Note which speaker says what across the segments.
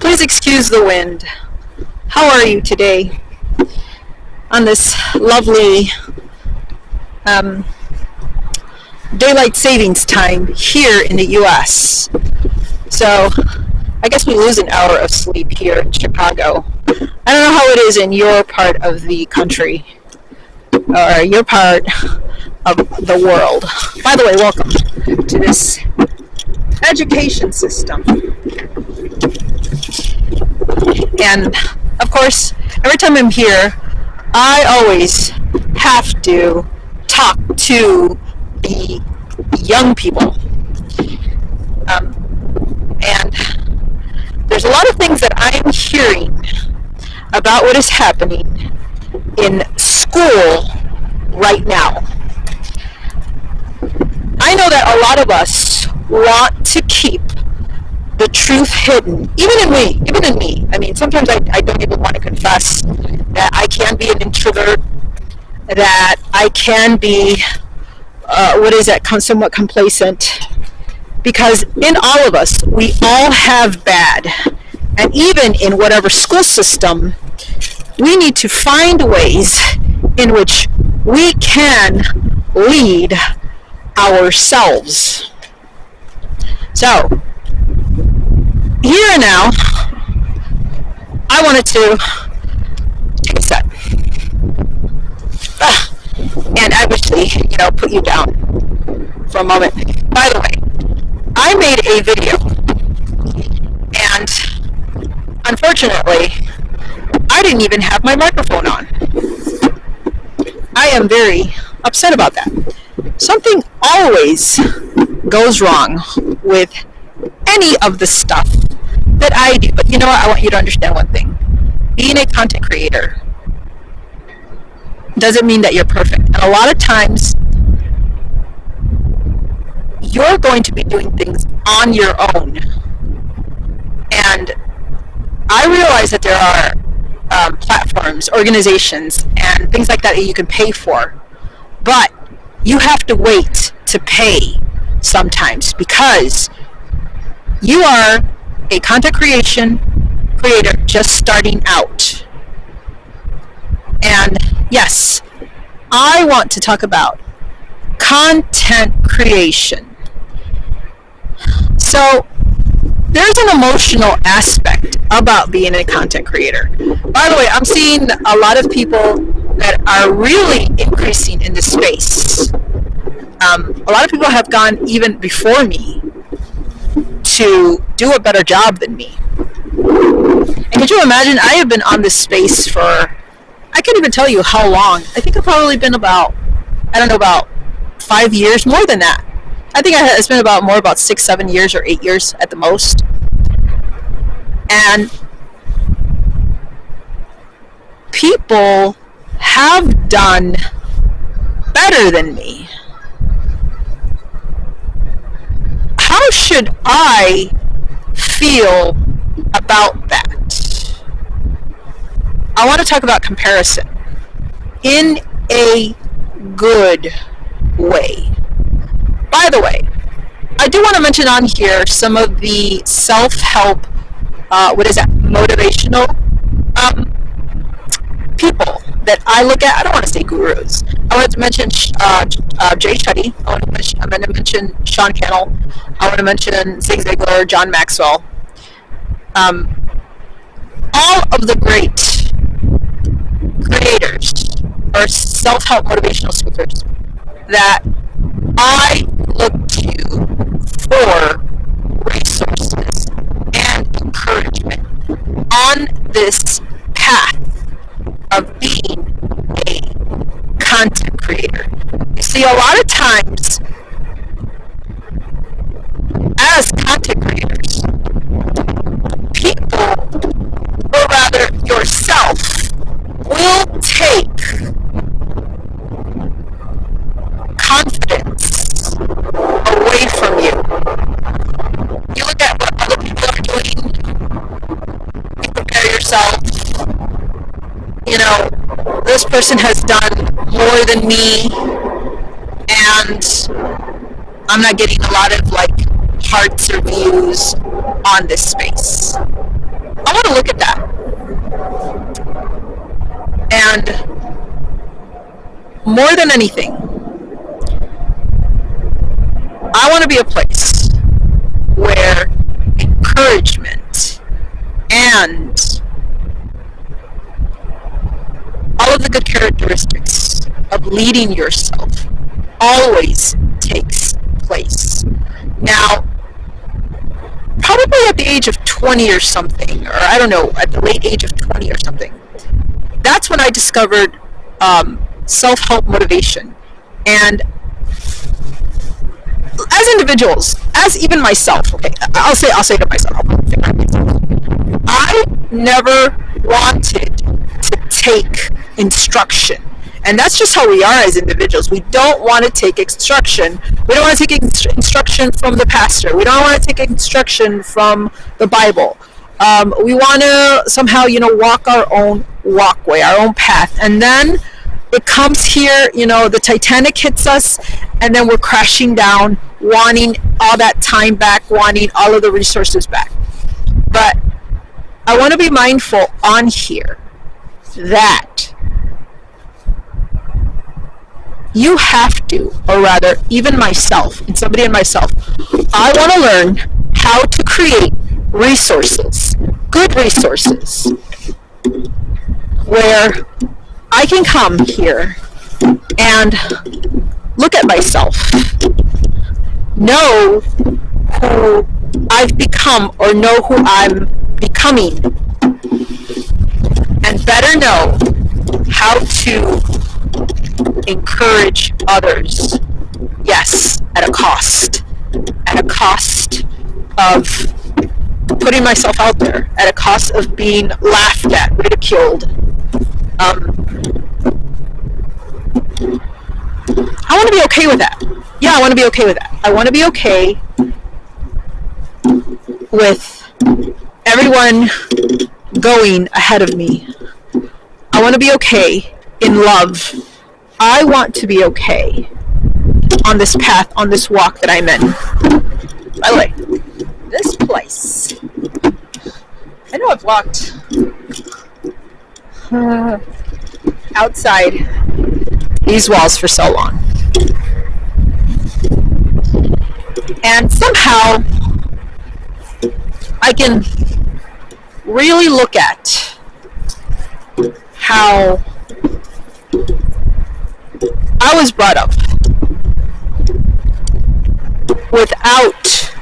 Speaker 1: Please excuse the wind. How are you today on this lovely daylight savings time here in the U.S.? So I guess we lose an hour of sleep here in Chicago. I don't know how it is in your part of the country or your part of the world. By the way, welcome to this education system. And of course, every time I'm here, I always have to talk to the young people. And there's a lot of things that I'm hearing about what is happening in school right now. I know that a lot of us want to keep the truth hidden, even in me. I mean, sometimes I don't even want to confess that I can be an introvert, that I can be, somewhat complacent, because in all of us, we all have bad. And even in whatever school system, we need to find ways in which we can lead ourselves. So, here and now, I wanted to take a set. And obviously, put you down for a moment. By the way, I made a video, and unfortunately, I didn't even have my microphone on. I am very upset about that. Something always goes wrong with any of the stuff that I do. But you know what? I want you to understand one thing. Being a content creator doesn't mean that you're perfect. And a lot of times, you're going to be doing things on your own. And I realize that there are platforms, organizations, and things like that you can pay for. But you have to wait to pay sometimes, because you are a content creator just starting out. And yes, I want to talk about content creation. So there's an emotional aspect about being a content creator. By the way, I'm seeing a lot of people that are really increasing in this space. A lot of people have gone even before me to do a better job than me. And could you imagine, I have been on this space for, I can't even tell you how long. I think I've probably been about 5 years, more than that. I think it's been about 6, 7 years or 8 years at the most. And people have done better than me. How should I feel about that? I want to talk about comparison in a good way. By the way, I do want to mention on here some of the self-help, motivational people that I look at. I don't want to say gurus. I want to mention Jay Shetty. I'm going to mention Sean Cannell. I want to mention Zig Ziglar, John Maxwell. All of the great creators or self-help motivational speakers that I look to for resources and encouragement on this path of being a content creator. You see, a lot of times, as content creators, people, or rather yourself, will take confidence away from you. You look at what other people are doing, you compare yourself, this person has done more than me, and I'm not getting a lot of hearts or views on this space. I want to look at that. And more than anything, I want to be a place where encouragement and all of the good characteristics of leading yourself always takes place. Now, probably at the age of 20 or something, or I don't know, at the late age of 20 or something, that's when I discovered self-help motivation. And as individuals, as even myself, okay, I'll say to myself, I never wanted to take instruction. And that's just how we are as individuals. We don't want to take instruction. We don't want to take instruction from the pastor. We don't want to take instruction from the Bible. We want to somehow, walk our own walkway, our own path. And then it comes here, the Titanic hits us, and then we're crashing down, wanting all that time back, wanting all of the resources back. But I want to be mindful on here that you have to, or rather, even myself, and somebody in myself, I want to learn how to create resources, good resources, where I can come here and look at myself, know who I've become or know who I'm becoming, and better know how to encourage others. Yes, at a cost of putting myself out there, at a cost of being laughed at, ridiculed. I want to be okay with that. Yeah, I want to be okay with that. I want to be okay with everyone going ahead of me. I want to be okay in love. I want to be okay on this path, on this walk that I'm in. By the way, this place, I know I've walked outside these walls for so long, and somehow I can really look at how I was brought up without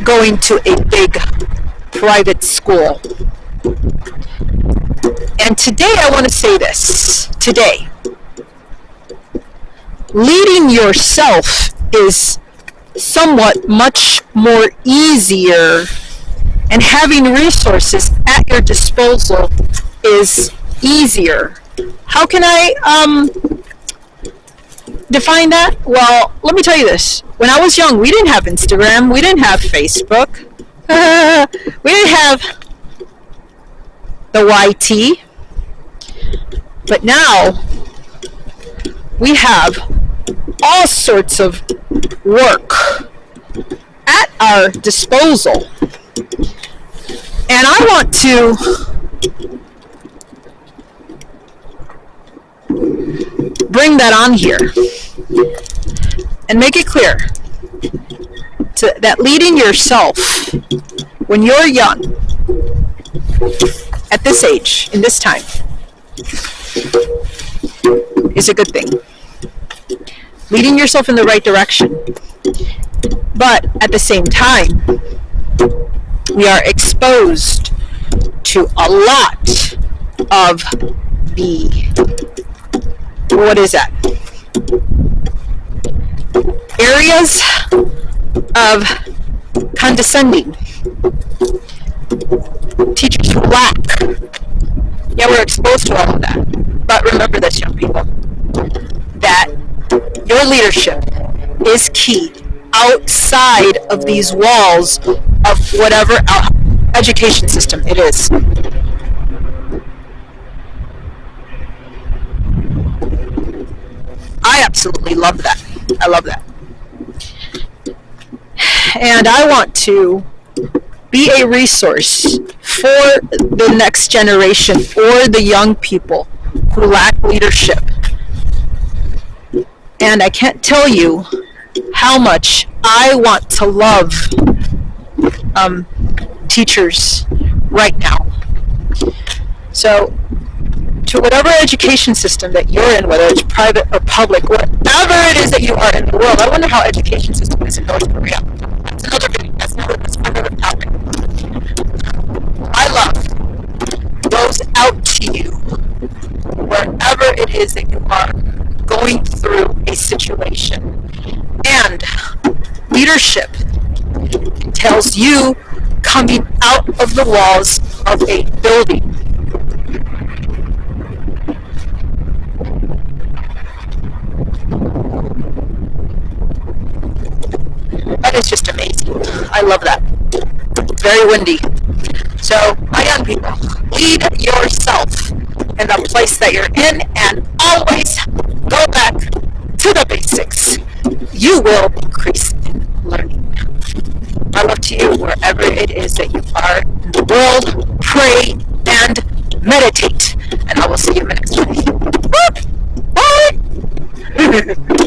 Speaker 1: going to a big private school. And today I want to say this. Today, leading yourself is somewhat much more easier, and having resources at your disposal is easier. How can I define that? Well, let me tell you this. When I was young, we didn't have Instagram. We didn't have Facebook. We didn't have the YT. But now, we have all sorts of work at our disposal. And I want to bring that on here and make it clear that leading yourself when you're young, at this age, in this time, is a good thing. Leading yourself in the right direction. But at the same time, we are exposed to a lot of what is that? Areas of condescending. Teachers who lack. Yeah, we're exposed to all of that. But remember this, young people, that your leadership is key outside of these walls of whatever education system it is. I absolutely love that. I love that. And I want to Be a resource for the next generation, for the young people who lack leadership. And I can't tell you how much I want to love teachers right now. So, to whatever education system that you're in, whether it's private or public, whatever it is that you are in the world, I wonder how education system is in North Korea. That's another video. That's another topic. My love goes out to you wherever it is that you are going through a situation. And leadership entails you coming out of the walls of a building. That is just amazing. I love that. It's very windy. So, my young people, lead yourself in the place that you're in and always go back to the basics. You will increase in learning. My love to you wherever it is that you are in the world. Pray and meditate. And I will see you in the next one. Bye!